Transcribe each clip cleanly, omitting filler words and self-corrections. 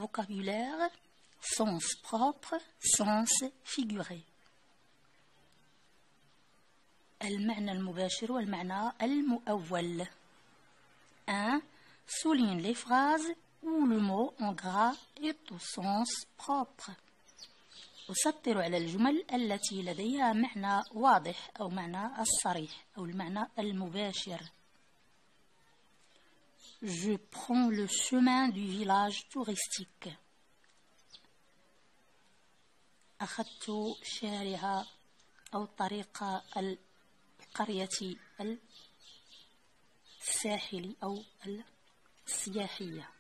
vocabulaire, sens propre, sens figuré. المعنى المباشر والمعنى المؤول. 1. Souligne les phrases où le mot en gras est au sens propre. أسطر على الجمل التي لديها معنى واضح أو معنى الصريح أو المعنى المباشر. Je prends le chemin du village touristique. أخذت شارع أو طريق القرية الساحلي أو السياحية.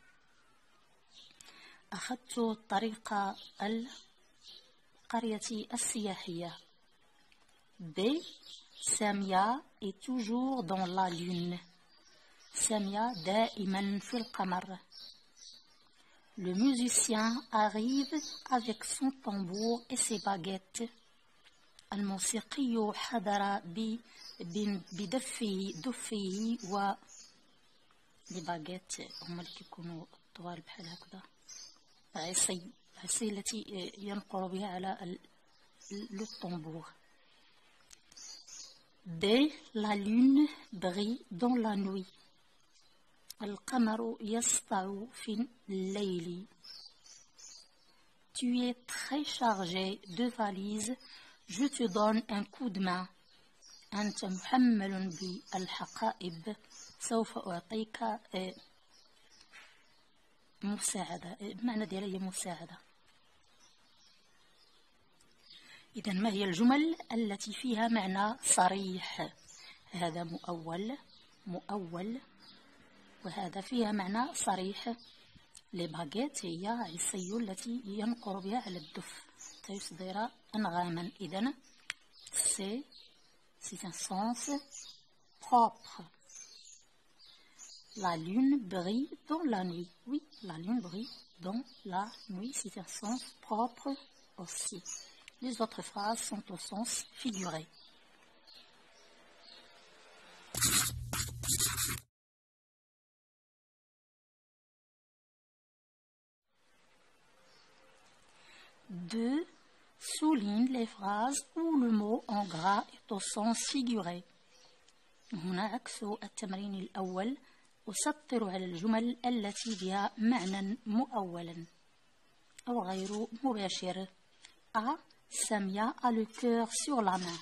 أخذت طريق القرية السياحية. B. Samia est toujours dans la lune. Samia دائما في القمر. Le musicien arrive avec son tambour et ses baguettes. الموسيقي حضر بدفه و الباغيت هما اللي كيكونوا طوال بحال هكذا، عصي التي ينقر بها على لو طنبور. D. La lune brille dans la nuit. القمر يسطع في الليل. Tu es très chargé de valises. Je te donne un coup de main. أنت محمل بالحقائب. سوف أعطيك مساعدة. معنى ديالها هي مساعدة. إذن ما هي الجمل التي فيها معنى صريح؟ هذا مؤول وهذا فيها معنى صريح. لي باغيت هي عصي التي ينقر بها على الدف تيصدر أنغاما. إذن c'est un sens propre. La lune brille dans la nuit. Oui, la lune brille dans la nuit, c'est un sens propre aussi. Les autres phrases sont au sens figuré. Deux. Souligne les phrases où le mot en gras est au sens figuré. هنا عكس التمرين الأول. أسطر على الجمل التي بها معنى مؤولا أو غير مباشر. A. Samia a le cœur sur la main.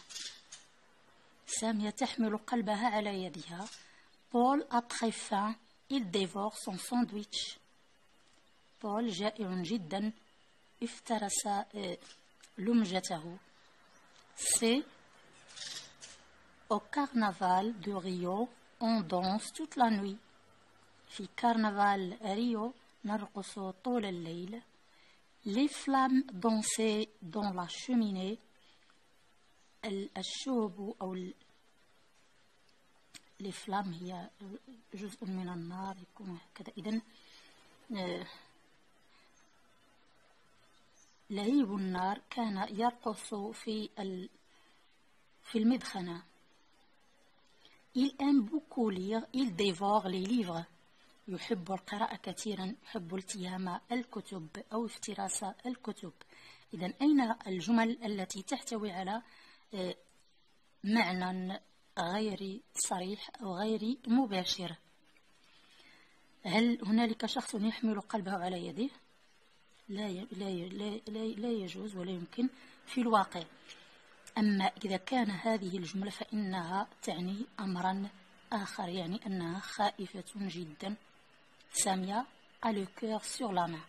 سامية تحمل قلبها على يدها. Paul a très faim. Il dévore son sandwich. Paul جائع جدا. افترس لمجته. C'est au carnaval de Rio, on danse toute la nuit. في كرنفال ريو نرقص طول الليل. Les flammes dansaient dans la cheminée. الشهب أو les flammes هي جزء من النار يكون هكذا. إذن لهيب النار كان يرقص في المدخنة. Il aime beaucoup lire. Il dévore les livres. يحب القراءة كثيرا. يحب التهام الكتب أو افتراس الكتب. إذن أين الجمل التي تحتوي على معنى غير صريح أو غير مباشر؟ هل هنالك شخص يحمل قلبه على يده؟ لا يجوز ولا يمكن في الواقع. أما إذا كان هذه الجملة فإنها تعني أمرا آخر، يعني أنها خائفة جدا. سامية a le cœur sur la main.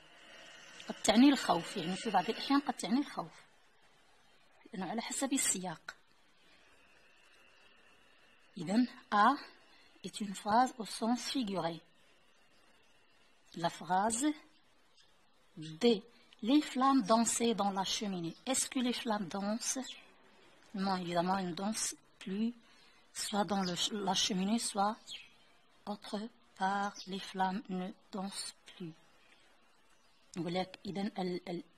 قد تعني الخوف، يعني في بعض الأحيان قد تعني الخوف لأنه على حسب السياق. إذن A est une phrase au sens figuré. La phrase D. Les flammes dansaient dans la cheminée. Est-ce que les flammes dansent? Non, évidemment, elles ne dansent plus, soit dans la cheminée, soit autre part. Les flammes ne dansent plus. ولكن إذن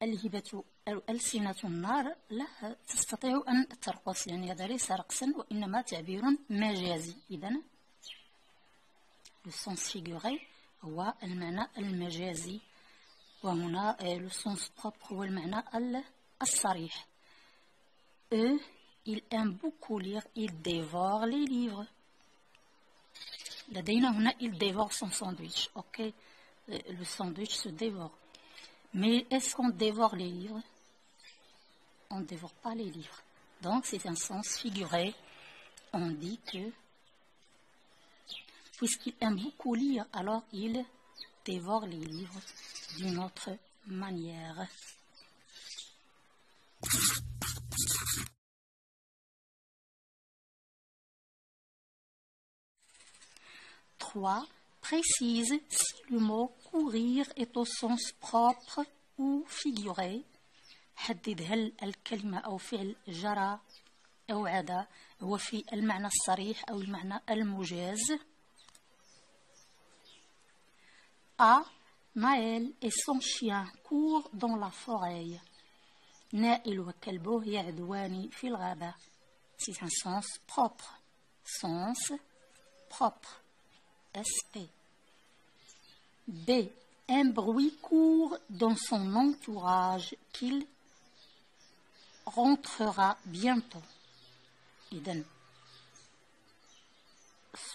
الهبة أو ألسنة النار لا تستطيع أن ترقص، يعني هذا ليس رقصا وإنما تعبير مجازي. إذن le sens figuré هو المعنى المجازي وهنا le sens propre هو المعنى الصريح. Eux, il aime beaucoup lire, il dévore les livres. لدينا هنا il dévore son sandwich. Ok, le sandwich se dévore. Mais est-ce qu'on dévore les livres? On ne dévore pas les livres. Donc c'est un sens figuré. On dit que puisqu'il aime beaucoup lire, alors il dévore les livres d'une autre manière. Trois, précise si le mot courir est au sens propre ou figuré. حدد هل الكلمة أو فعل جرى أو عدا هو في المعنى الصريح أو المعنى المجاز. A. Naël et son chien courent dans la forêt. نائل وكلبه يعدوان في الغابة. C'est un sens propre. Sens propre. SP. B. Un bruit court dans son entourage qu'il rentrera bientôt. إذن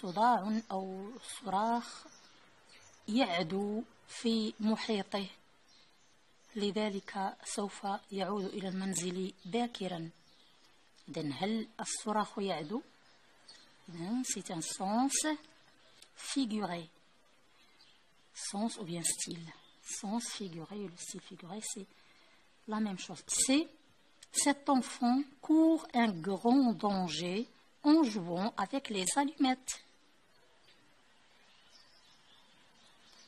صداع أو صراخ يعدو في محيطه، لذلك سوف يعود إلى المنزل باكرا. إذن هل الصراخ يعدو؟ C'est un sens figuré. Sens ou bien style. Sens figuré et le style figuré, c'est la même chose. C'est cet enfant court un grand danger en jouant avec les allumettes.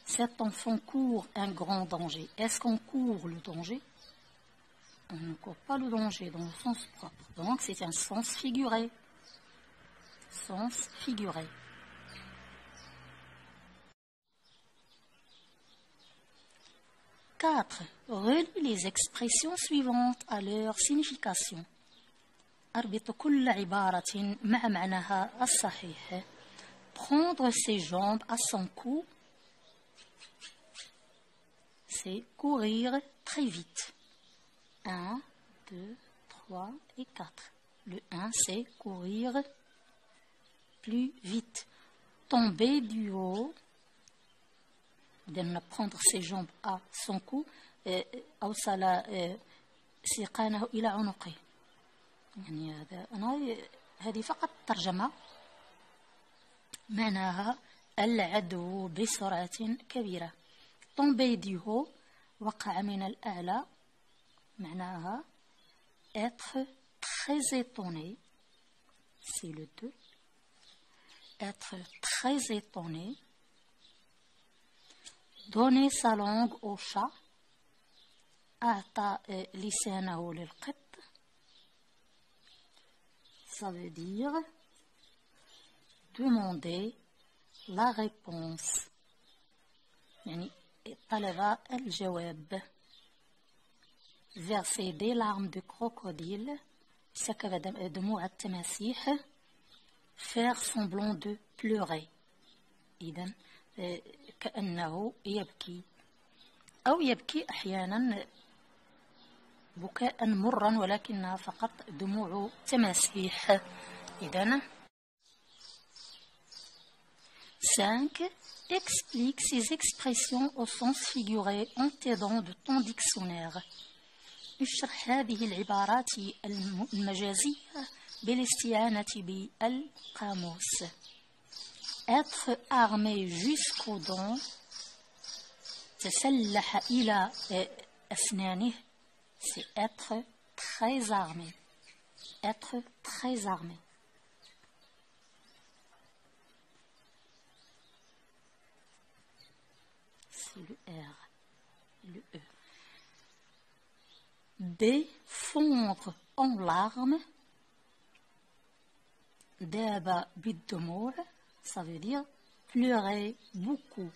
Cet enfant court un grand danger. Est-ce qu'on court le danger? On ne court pas le danger dans le sens propre. Donc c'est un sens figuré. Sens figuré. Quatre. Relie les expressions suivantes à leur signification. أربط كل عبارة مع معناها الصحيح. Prendre ses jambes à son cou, c'est courir très vite. 1, 2, 3 et 4. Le 1, c'est courir plus vite. Tomber du haut, prendre ses jambes à son cou. أوصل سيقانه إلى عنقه. يعني هذه فقط ترجمة معناها العدو بسرعة كبيرة. tomber du haut وقع من الأعلى معناها être très étonné. C'est le 2. Être très étonné. Donner sa langue au chat. أعطى لسانه للقط. Ça veut dire demander la réponse. يعني طلب الجواب. Verser des larmes de crocodile. سكب دموع التماسيح. Faire semblant de pleurer. إذن كأنه يبكي أو يبكي أحيانا بكاء مرا ولكنها فقط دموع تماسيح. إذن 5. Explique ces expressions au sens figuré en t'aidant de ton dictionnaire. اشرح هذه العبارات المجازية بالاستعانة بالقاموس. Être armé jusqu'aux dents. تسلح إلى أسنانه. C'est être très armé. Être très armé. C'est le R. Le E. B. Fondre en larmes. داب بالدموع. Ça veut dire pleurer beaucoup.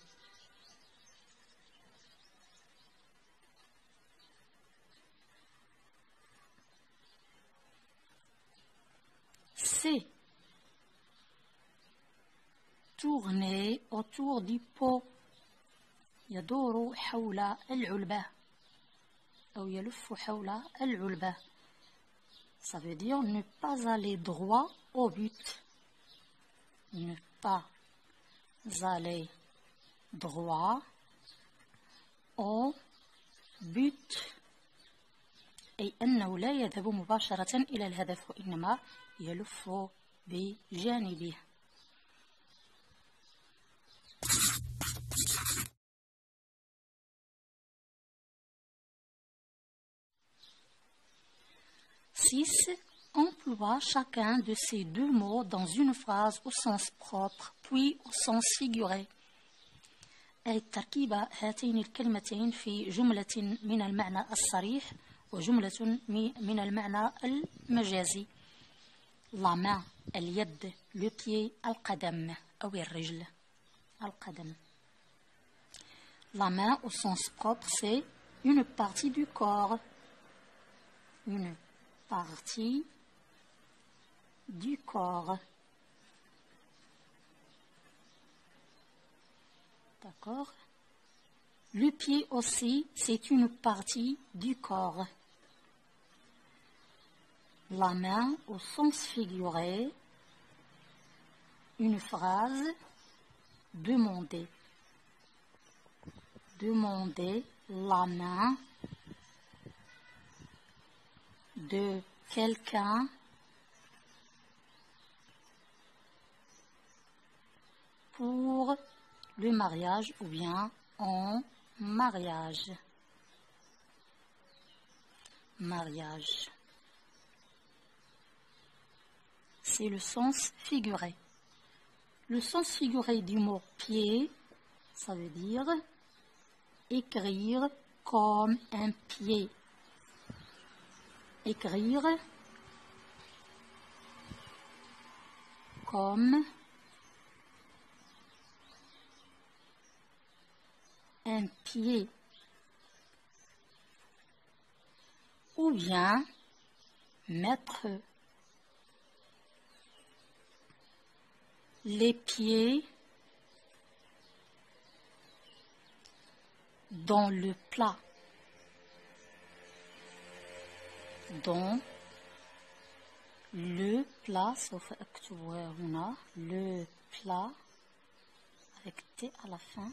C. Tourner autour du pot. يدور حول العلبة أو يلف حول العلبة. Ça veut dire ne pas aller droit au but. Ne pas aller droit au but. أي أنه لا يذهب مباشرة إلى الهدف وإنما يلف بجانبه. Six. Emploie chacun de ces deux mots dans une phrase au sens propre puis au sens figuré. أي تركيب هاتين الكلمتين في جملة من المعنى الصريح وجملة من المعنى المجازي. la main اليد, le pied القدم أو الرجل القدم. La main au sens propre c'est une partie du corps. Une partie du corps. D'accord. Le pied aussi, c'est une partie du corps. La main au sens figuré, une phrase, demander. Demander la main de quelqu'un pour le mariage ou bien en mariage. Mariage. C'est le sens figuré. Le sens figuré du mot pied, ça veut dire écrire comme un pied. Écrire comme un pied. Ou bien mettre les pieds dans le plat. Dans le plat, سوف أكتبها هنا, le plat avec T à la fin.